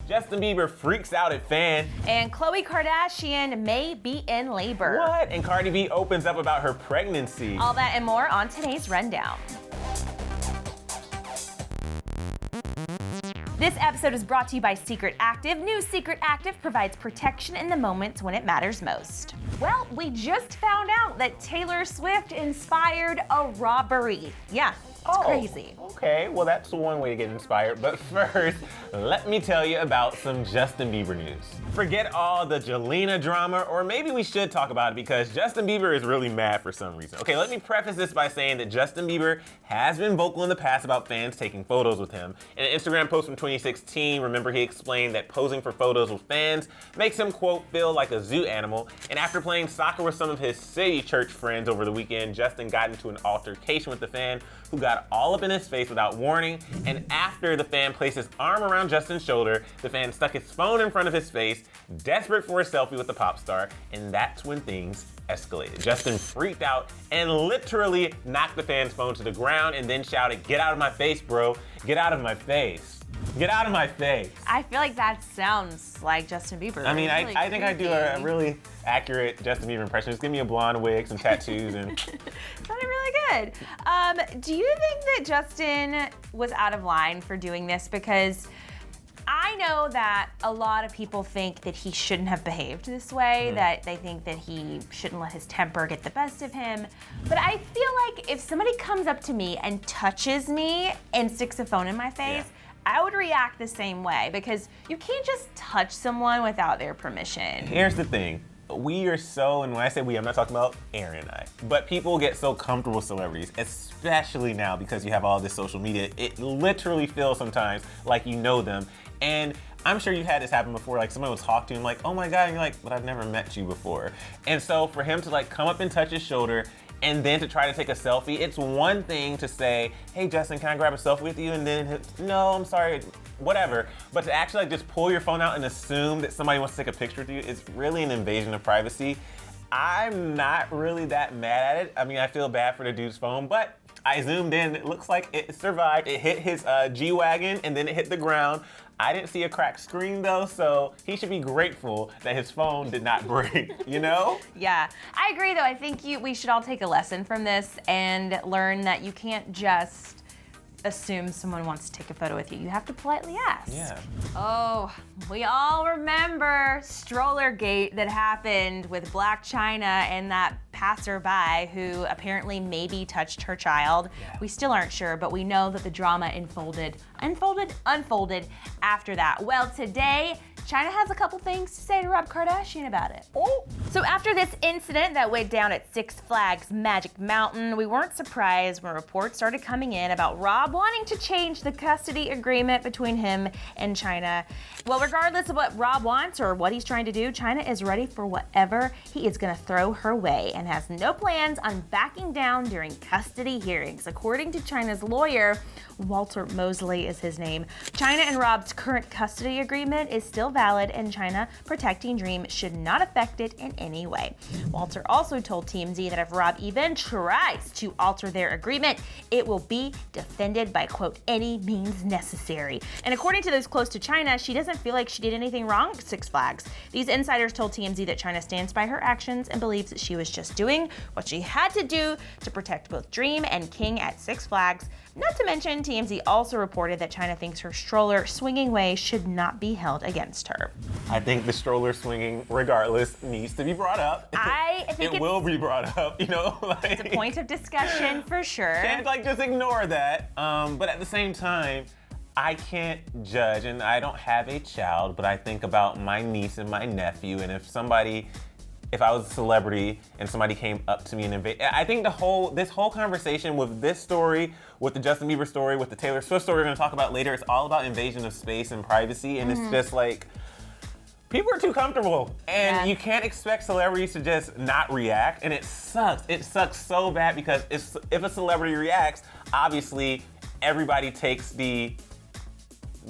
Justin Bieber freaks out at fan. And Khloe Kardashian may be in labor. What? And Cardi B opens up about her pregnancy. All that and more on today's Rundown. This episode is brought to you by Secret Active. New Secret Active provides protection in the moments when it matters most. Well, we just found out that Taylor Swift inspired a robbery. Yeah, it's crazy. Okay, well that's one way to get inspired. But first, let me tell you about some Justin Bieber news. Forget all the Jelena drama, or maybe we should talk about it because Justin Bieber is really mad for some reason. Okay, let me preface this by saying that Justin Bieber has been vocal in the past about fans taking photos with him. In an Instagram post from 2016, remember he explained that posing for photos with fans makes him, quote, feel like a zoo animal. And after playing soccer with some of his city church friends over the weekend, Justin got into an altercation with the fan who got all up in his face without warning. And after the fan placed his arm around Justin's shoulder, the fan stuck his phone in front of his face, desperate for a selfie with the pop star, and that's when things escalated. Justin freaked out and literally knocked the fan's phone to the ground and then shouted, "Get out of my face, bro. Get out of my face. Get out of my face." I feel like that sounds like Justin Bieber. I mean, I think I do a really accurate Justin Bieber impression. Just give me a blonde wig, some tattoos, and... Sounded really good. Do you think that Justin was out of line for doing this? Because I know that a lot of people think that he shouldn't have behaved this way, that they think that he shouldn't let his temper get the best of him. But I feel like if somebody comes up to me and touches me and sticks a phone in my face, I would react the same way because you can't just touch someone without their permission. Here's the thing. We are so, and when I say we, I'm not talking about Aaron and I, but people get so comfortable with celebrities, especially now because you have all this social media. It literally feels sometimes like you know them. And I'm sure you've had this happen before, like someone will talk to you and like, oh my God, and you're like, but I've never met you before. And so for him to like come up and touch his shoulder and then to try to take a selfie, it's one thing to say, hey Justin, can I grab a selfie with you? And then, no, I'm sorry, whatever. But to actually like just pull your phone out and assume that somebody wants to take a picture with you is really an invasion of privacy. I'm not really that mad at it. I mean, I feel bad for the dude's phone, but I zoomed in, it looks like it survived. It hit his G-Wagon and then it hit the ground. I didn't see a cracked screen though, so he should be grateful that his phone did not break, you know? Yeah, I agree though. I think we should all take a lesson from this and learn that you can't just assume someone wants to take a photo with you. You have to politely ask. Yeah. Oh, we all remember Strollergate that happened with Blac Chyna and that passerby who apparently maybe touched her child. Yeah. We still aren't sure, but we know that the drama unfolded after that. Well, today, Chyna has a couple things to say to Rob Kardashian about it. Oh. So after this incident that went down at Six Flags Magic Mountain, we weren't surprised when reports started coming in about Rob wanting to change the custody agreement between him and Chyna. Well, regardless of what Rob wants or what he's trying to do, Chyna is ready for whatever he is gonna throw her way and has no plans on backing down during custody hearings. According to Chyna's lawyer, Walter Mosley is his name, Chyna and Rob's current custody agreement is still valid and Chyna protecting Dream should not affect it in any way. Walter also told TMZ that if Rob even tries to alter their agreement, it will be defended by, quote, any means necessary. And according to those close to Chyna, she doesn't feel like she did anything wrong at Six Flags. These insiders told TMZ that Chyna stands by her actions and believes that she was just doing what she had to do to protect both Dream and King at Six Flags. Not to mention, TMZ also reported that Chyna thinks her stroller swinging way should not be held against her. I think the stroller swinging, regardless, needs to be brought up. I think it will be brought up, you know? Like, it's a point of discussion for sure. Can't like just ignore that. But at the same time, I can't judge, and I don't have a child, but I think about my niece and my nephew, and if I was a celebrity and somebody came up to me and I think this whole conversation with this story, with the Justin Bieber story, with the Taylor Swift story we're gonna talk about later, it's all about invasion of space and privacy, and it's just like, people are too comfortable, and you can't expect celebrities to just not react, and it sucks. It sucks so bad because if a celebrity reacts, obviously everybody takes the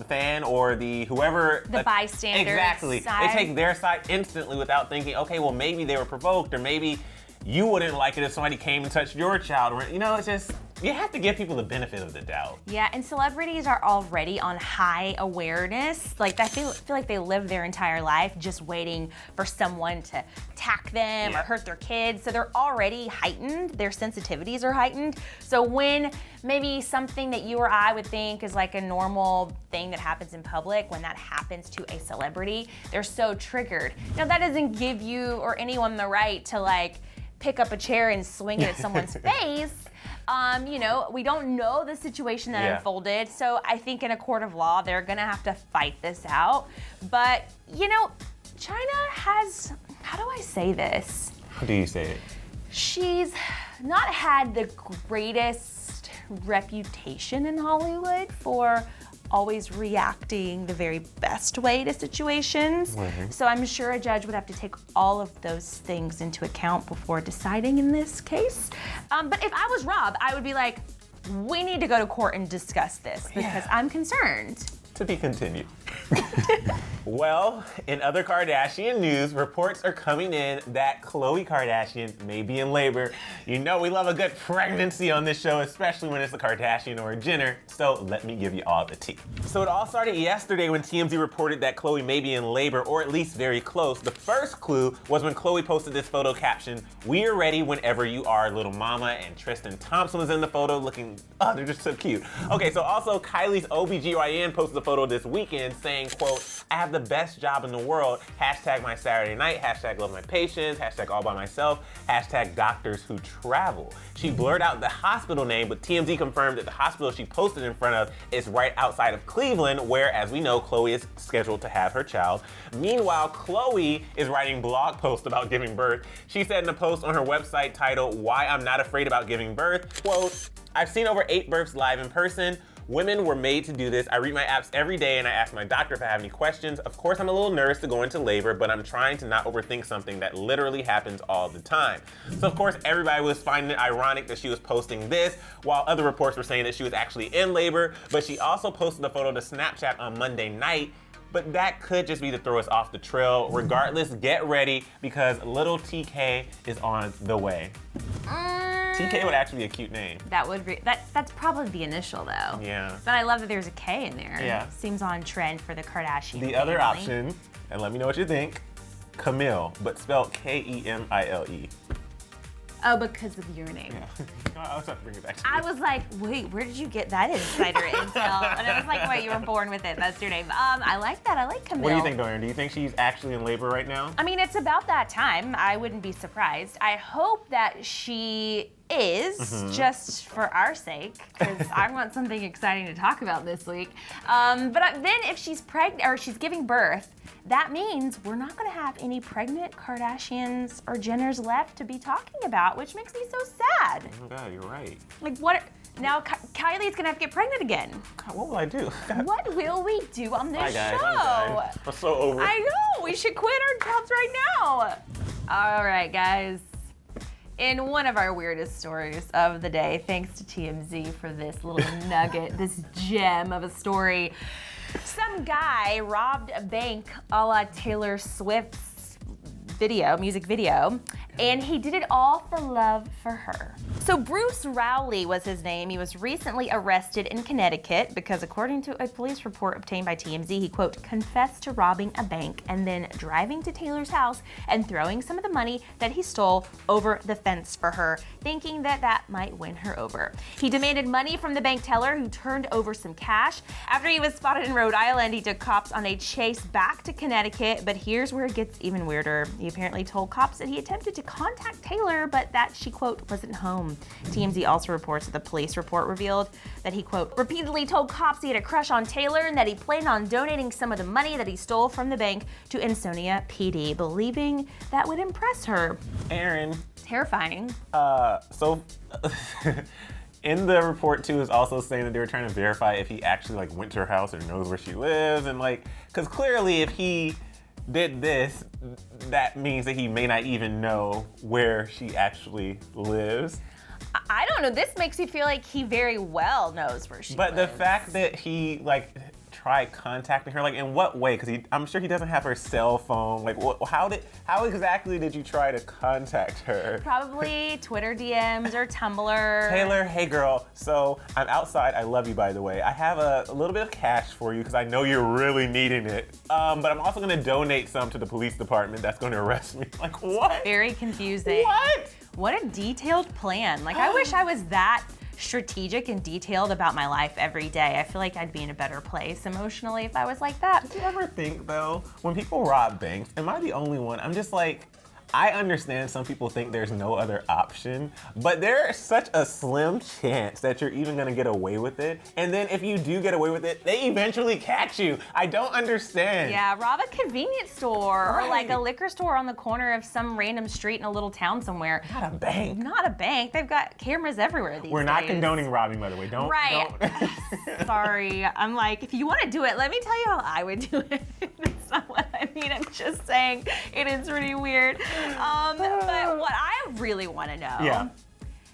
fan or the whoever, the bystander, exactly side. They take their side instantly without thinking, okay, well maybe they were provoked, or maybe you wouldn't like it if somebody came and touched your child, or, you know, it's just, you have to give people the benefit of the doubt. Yeah, and celebrities are already on high awareness. Like, I feel like they live their entire life just waiting for someone to attack them or hurt their kids. So they're already heightened. Their sensitivities are heightened. So when maybe something that you or I would think is like a normal thing that happens in public, when that happens to a celebrity, they're so triggered. Now, that doesn't give you or anyone the right to like pick up a chair and swing it at someone's face. You know, we don't know the situation that unfolded, so I think in a court of law, they're gonna have to fight this out. But, you know, China has, how do I say this? How do you say it? She's not had the greatest reputation in Hollywood for always reacting the very best way to situations. So I'm sure a judge would have to take all of those things into account before deciding in this case. But if I was Rob, I would be like, we need to go to court and discuss this because I'm concerned. To be continued. Well, in other Kardashian news, reports are coming in that Khloe Kardashian may be in labor. You know we love a good pregnancy on this show, especially when it's a Kardashian or a Jenner, so let me give you all the tea. So it all started yesterday when TMZ reported that Khloe may be in labor, or at least very close. The first clue was when Khloe posted this photo caption, "We are ready whenever you are, little mama," and Tristan Thompson was in the photo looking, oh, they're just so cute. Okay, so also Kylie's OBGYN posted a photo this weekend saying, quote, "I have the best job in the world, hashtag my Saturday night, hashtag love my patients, hashtag all by myself, hashtag doctors who travel." She blurred out the hospital name, but TMZ confirmed that the hospital she posted in front of is right outside of Cleveland, where, as we know, Khloe is scheduled to have her child. Meanwhile, Khloe is writing blog posts about giving birth. She said in a post on her website titled, "Why I'm Not Afraid About Giving Birth," quote, "I've seen over 8 births live in person. Women were made to do this. I read my apps every day and I ask my doctor if I have any questions. Of course, I'm a little nervous to go into labor, but I'm trying to not overthink something that literally happens all the time." So of course, everybody was finding it ironic that she was posting this, while other reports were saying that she was actually in labor, but she also posted a photo to Snapchat on Monday night. But that could just be to throw us off the trail. Regardless, get ready because little TK is on the way. TK would actually be a cute name. That would be, that's probably the initial though. Yeah. But I love that there's a K in there. Yeah. Seems on trend for the Kardashian The other family. option, and let me know what you think, Camille, but spelled Kemile. Oh, because of your name. Yeah. I was about to bring it back to you. I was like, wait, where did you get that insider intel? And I was like, wait, you were born with it. That's your name. I like that. I like Camille. What do you think, Dorian? Do you think she's actually in labor right now? I mean, it's about that time. I wouldn't be surprised. I hope that she is, just for our sake, because I want something exciting to talk about this week. But then if she's pregnant or she's giving birth, that means we're not going to have any pregnant Kardashians or Jenners left to be talking about, which makes me so sad. Oh my God, you're right. Like what? Now Kylie's going to have to get pregnant again. God, what will I do? What will we do on this Bye, guys. show? I'm done. I'm so over it. I know, we should quit our jobs right now. All right, guys. In one of our weirdest stories of the day, thanks to TMZ for this little nugget, this gem of a story. Some guy robbed a bank a la Taylor Swift's music video, and he did it all for love for her. So Bruce Rowley was his name. He was recently arrested in Connecticut because, according to a police report obtained by TMZ, he, quote, confessed to robbing a bank and then driving to Taylor's house and throwing some of the money that he stole over the fence for her, thinking that that might win her over. He demanded money from the bank teller, who turned over some cash. After he was spotted in Rhode Island, he took cops on a chase back to Connecticut, but here's where it gets even weirder. He apparently told cops that he attempted to contact Taylor, but that she, quote, wasn't home. TMZ also reports that the police report revealed that he, quote, repeatedly told cops he had a crush on Taylor and that he planned on donating some of the money that he stole from the bank to Ansonia PD, believing that would impress her. Aaron. Terrifying. So in the report too is also saying that they were trying to verify if he actually like went to her house or knows where she lives, and like, because clearly if he did this, that means that he may not even know where she actually lives. I don't know. This makes me feel like he very well knows where she lives. But the fact that he like tried contacting her? Like, in what way? Because I'm sure he doesn't have her cell phone. Like, how exactly did you try to contact her? Probably Twitter DMs or Tumblr. Taylor, hey girl. So I'm outside. I love you, by the way. I have a little bit of cash for you because I know you're really needing it. But I'm also going to donate some to the police department that's going to arrest me. Like, what? Very confusing. What? What a detailed plan. Like, I wish I was that strategic and detailed about my life every day. I feel like I'd be in a better place emotionally if I was like that. Do you ever think, though, when people rob banks, am I the only one? I'm just like, I understand some people think there's no other option, but there's such a slim chance that you're even gonna get away with it. And then if you do get away with it, they eventually catch you. I don't understand. Yeah, rob a convenience store Right. or like a liquor store on the corner of some random street in a little town somewhere. Not a bank. Not a bank. They've got cameras everywhere these days. We're not condoning robbing, by the way. Don't. Right. Don't. Sorry. I'm like, if you want to do it, let me tell you how I would do it. That's not what I mean. I'm just saying it is pretty weird. But what I really want to know, Yeah.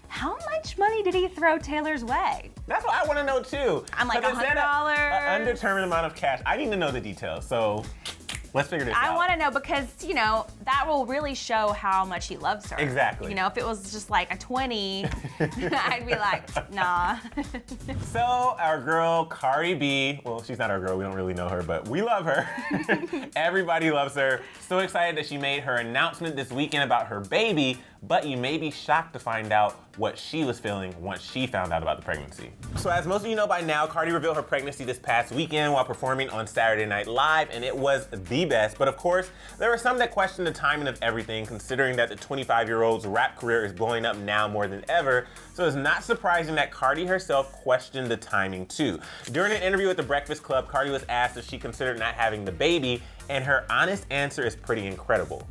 how much money did he throw Taylor's way? That's what I want to know too. I'm like, 'Cause it said $100. An undetermined amount of cash. I need to know the details. So let's figure this out. I want to know because, that will really show how much he loves her. Exactly. If it was just like a 20, I'd be like, nah. So our girl Cardi B, well, she's not our girl, we don't really know her, but we love her. Everybody loves her. So excited that she made her announcement this weekend about her baby, but you may be shocked to find out what she was feeling once she found out about the pregnancy. So as most of you know by now, Cardi revealed her pregnancy this past weekend while performing on Saturday Night Live, and it was the best. But of course, there were some that questioned the timing of everything, considering that the 25-year-old's rap career is blowing up now more than ever. So it's not surprising that Cardi herself questioned the timing too. During an interview with The Breakfast Club, Cardi was asked if she considered not having the baby, and her honest answer is pretty incredible.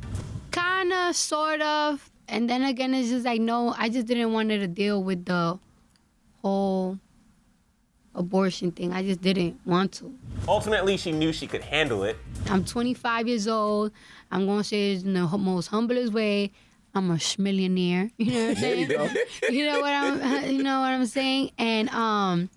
Kinda, sort of. And then again, it's just like, no, I just didn't want her to deal with the whole abortion thing. I just didn't want to. Ultimately, she knew she could handle it. I'm 25 years old. I'm going to say it in the most humblest way. I'm a schmillionaire. You know what I'm saying? There you go. You know what I'm saying? And I'm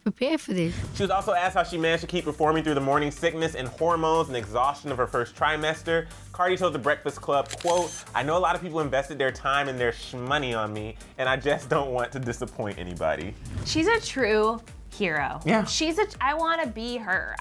prepared for this. She was also asked how she managed to keep performing through the morning sickness and hormones and exhaustion of her first trimester. Cardi told The Breakfast Club, quote, "I know a lot of people invested their time and their shmoney on me, and I just don't want to disappoint anybody." She's a true hero. Yeah. I want to be her.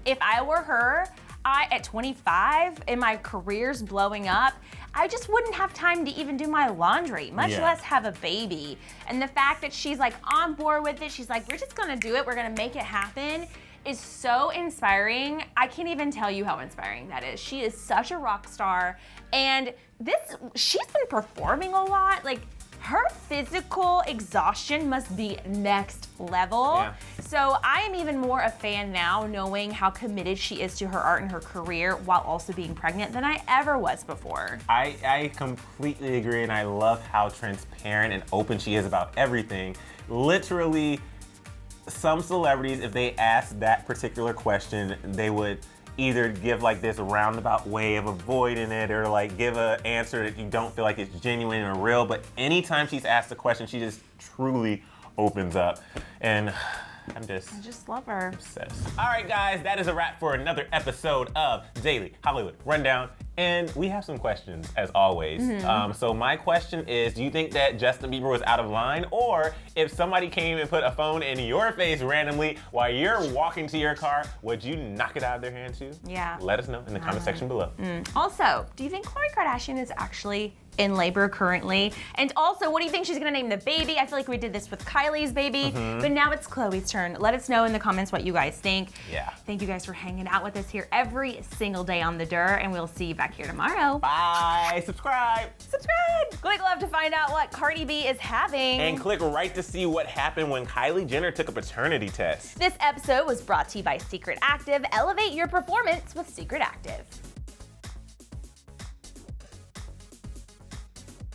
If I were her, at 25 and my career's blowing up, I just wouldn't have time to even do my laundry, much less have a baby. And the fact that she's like on board with it, she's like, we're just gonna do it, we're gonna make it happen, is so inspiring. I can't even tell you how inspiring that is. She is such a rock star. And she's been performing a lot. Like, her physical exhaustion must be next level. Yeah. So I am even more a fan now, knowing how committed she is to her art and her career while also being pregnant than I ever was before. I completely agree, and I love how transparent and open she is about everything. Literally, some celebrities, if they asked that particular question, they would either give like this roundabout way of avoiding it or like give an answer that you don't feel like it's genuine or real. But anytime she's asked a question, she just truly opens up. And I just love her. obsessed. All right, guys, that is a wrap for another episode of Daily Hollywood Rundown. And we have some questions, as always. So my question is, do you think that Justin Bieber was out of line? Or if somebody came and put a phone in your face randomly while you're walking to your car, would you knock it out of their hand too? Yeah. Let us know in the comment section below. Also, do you think Khloe Kardashian is actually in labor currently? And also, what do you think she's gonna name the baby? I feel like we did this with Kylie's baby, but now it's Khloe's turn. Let us know in the comments what you guys think. Yeah. Thank you guys for hanging out with us here every single day on The Dur, and we'll see you back here tomorrow. Bye, subscribe. Click love to find out what Cardi B is having. And click right to see what happened when Kylie Jenner took a paternity test. This episode was brought to you by Secret Active. Elevate your performance with Secret Active.